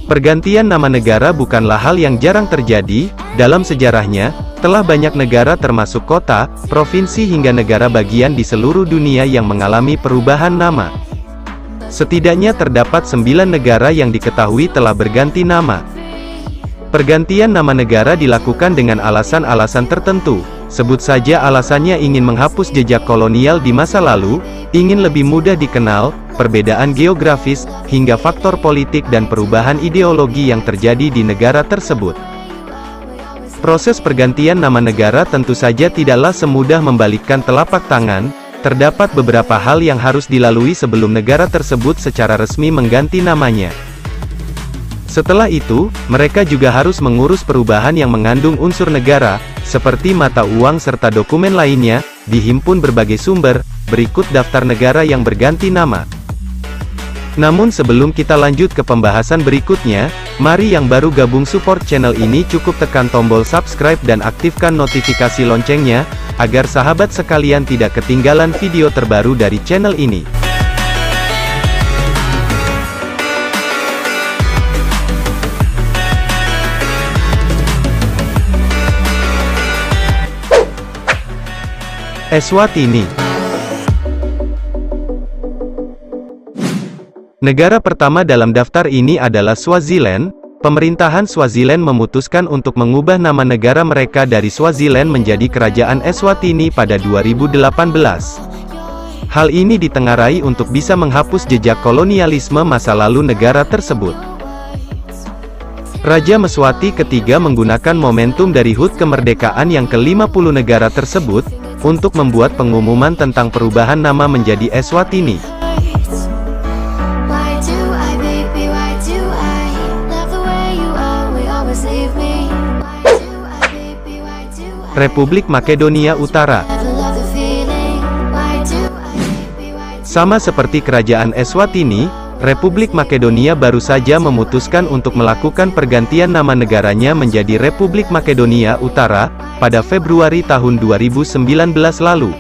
Pergantian nama negara bukanlah hal yang jarang terjadi. Dalam sejarahnya, telah banyak negara termasuk kota, provinsi hingga negara bagian di seluruh dunia yang mengalami perubahan nama. Setidaknya terdapat 9 negara yang diketahui telah berganti nama. Pergantian nama negara dilakukan dengan alasan-alasan tertentu. Sebut saja alasannya ingin menghapus jejak kolonial di masa lalu, ingin lebih mudah dikenal, perbedaan geografis, hingga faktor politik dan perubahan ideologi yang terjadi di negara tersebut. Proses pergantian nama negara tentu saja tidaklah semudah membalikkan telapak tangan. Terdapat beberapa hal yang harus dilalui sebelum negara tersebut secara resmi mengganti namanya. Setelah itu, mereka juga harus mengurus perubahan yang mengandung unsur negara, seperti mata uang serta dokumen lainnya, dihimpun berbagai sumber. Berikut daftar negara yang berganti nama. Namun sebelum kita lanjut ke pembahasan berikutnya, mari yang baru gabung support channel ini cukup tekan tombol subscribe dan aktifkan notifikasi loncengnya, agar sahabat sekalian tidak ketinggalan video terbaru dari channel ini. Eswatini. Negara pertama dalam daftar ini adalah Swaziland. Pemerintahan Swaziland memutuskan untuk mengubah nama negara mereka dari Swaziland menjadi Kerajaan Eswatini pada 2018. Hal ini ditengarai untuk bisa menghapus jejak kolonialisme masa lalu negara tersebut. Raja Meswati ketiga menggunakan momentum dari HUT kemerdekaan yang ke-50 negara tersebut, untuk membuat pengumuman tentang perubahan nama menjadi Eswatini. Republik Makedonia Utara. Sama seperti Kerajaan Eswatini, Republik Makedonia baru saja memutuskan untuk melakukan pergantian nama negaranya menjadi Republik Makedonia Utara, pada Februari tahun 2019 lalu.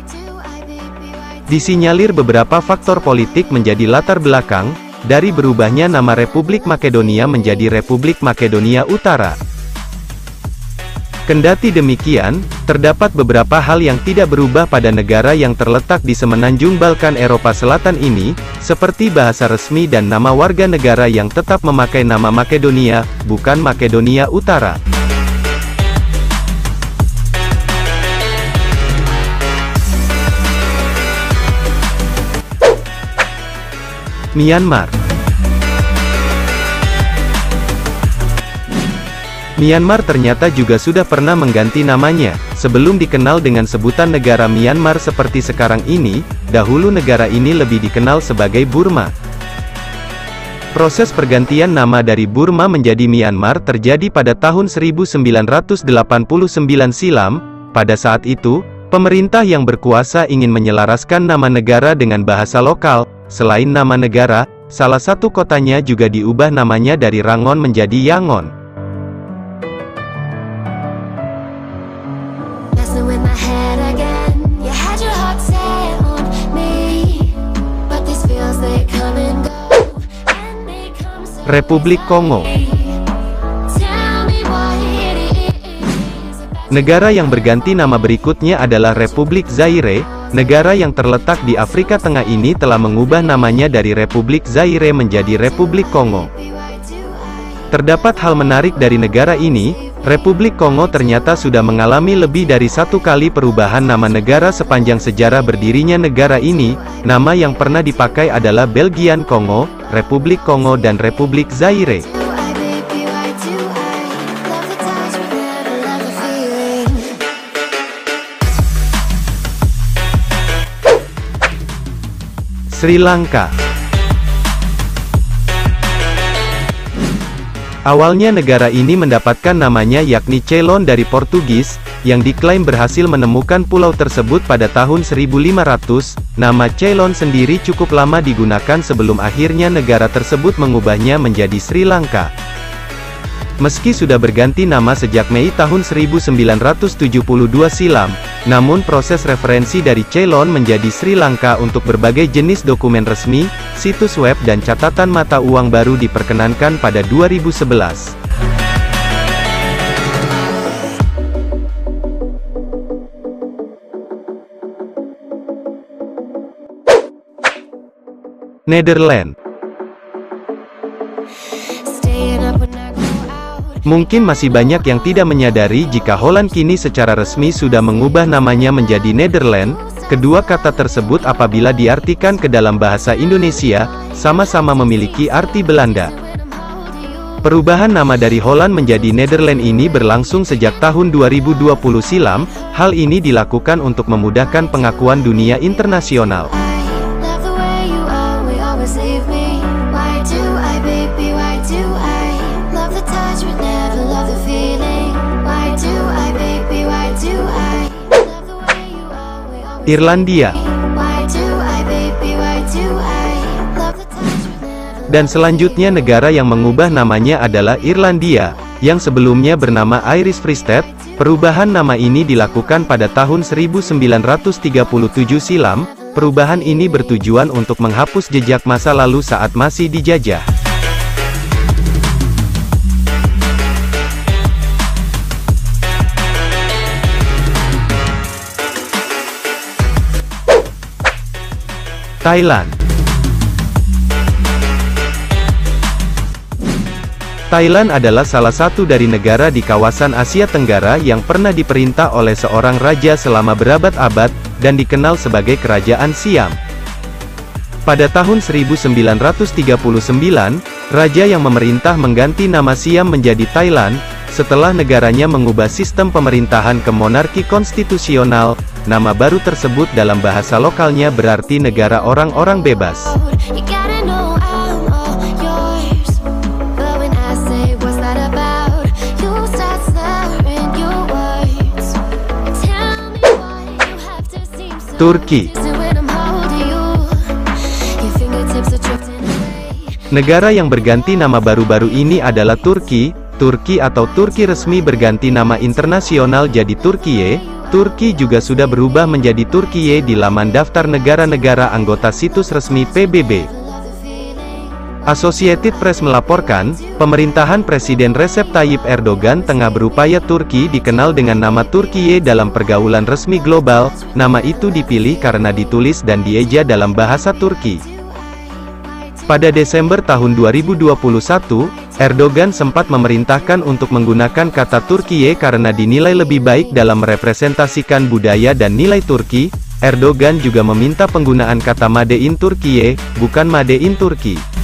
Disinyalir beberapa faktor politik menjadi latar belakang, dari berubahnya nama Republik Makedonia menjadi Republik Makedonia Utara. Kendati demikian, terdapat beberapa hal yang tidak berubah pada negara yang terletak di semenanjung Balkan Eropa Selatan ini, seperti bahasa resmi dan nama warga negara yang tetap memakai nama Makedonia, bukan Makedonia Utara. Myanmar. Myanmar ternyata juga sudah pernah mengganti namanya. Sebelum dikenal dengan sebutan negara Myanmar seperti sekarang ini, dahulu negara ini lebih dikenal sebagai Burma. Proses pergantian nama dari Burma menjadi Myanmar terjadi pada tahun 1989 silam. Pada saat itu, pemerintah yang berkuasa ingin menyelaraskan nama negara dengan bahasa lokal. Selain nama negara, salah satu kotanya juga diubah namanya dari Rangon menjadi Yangon. Republik Kongo. Negara yang berganti nama berikutnya adalah Republik Zaire. Negara yang terletak di Afrika Tengah ini telah mengubah namanya dari Republik Zaire menjadi Republik Kongo. Terdapat hal menarik dari negara ini. Republik Kongo ternyata sudah mengalami lebih dari satu kali perubahan nama negara sepanjang sejarah berdirinya negara ini. Nama yang pernah dipakai adalah Belgian Kongo, Republik Kongo dan Republik Zaire. Sri Lanka. Awalnya negara ini mendapatkan namanya yakni Ceylon dari Portugis, yang diklaim berhasil menemukan pulau tersebut pada tahun 1500. Nama Ceylon sendiri cukup lama digunakan sebelum akhirnya negara tersebut mengubahnya menjadi Sri Lanka. Meski sudah berganti nama sejak Mei tahun 1972 silam, namun proses referensi dari Ceylon menjadi Sri Lanka untuk berbagai jenis dokumen resmi, situs web dan catatan mata uang baru diperkenankan pada 2011. Nederland. Mungkin masih banyak yang tidak menyadari jika Holland kini secara resmi sudah mengubah namanya menjadi Nederland. Kedua kata tersebut apabila diartikan ke dalam bahasa Indonesia, sama-sama memiliki arti Belanda. Perubahan nama dari Holland menjadi Nederland ini berlangsung sejak tahun 2020 silam. Hal ini dilakukan untuk memudahkan pengakuan dunia internasional. Irlandia. Dan selanjutnya negara yang mengubah namanya adalah Irlandia, yang sebelumnya bernama Irish Free State. Perubahan nama ini dilakukan pada tahun 1937 silam. Perubahan ini bertujuan untuk menghapus jejak masa lalu saat masih dijajah. Thailand. Thailand adalah salah satu dari negara di kawasan Asia Tenggara yang pernah diperintah oleh seorang raja selama berabad-abad, dan dikenal sebagai Kerajaan Siam. Pada tahun 1939, raja yang memerintah mengganti nama Siam menjadi Thailand, setelah negaranya mengubah sistem pemerintahan ke monarki konstitusional. Nama baru tersebut dalam bahasa lokalnya berarti negara orang-orang bebas. Turki. Negara yang berganti nama baru-baru ini adalah Turki. Turki atau Turki resmi berganti nama internasional jadi Turkiye. Turki juga sudah berubah menjadi Turkiye di laman daftar negara-negara anggota situs resmi PBB. Associated Press melaporkan, pemerintahan Presiden Recep Tayyip Erdogan tengah berupaya Turki dikenal dengan nama Turkiye dalam pergaulan resmi global. Nama itu dipilih karena ditulis dan dieja dalam bahasa Turki. Pada Desember tahun 2021, Erdogan sempat memerintahkan untuk menggunakan kata Turkiye karena dinilai lebih baik dalam merepresentasikan budaya dan nilai Turki. Erdogan juga meminta penggunaan kata Made in Turkiye, bukan Made in Turki.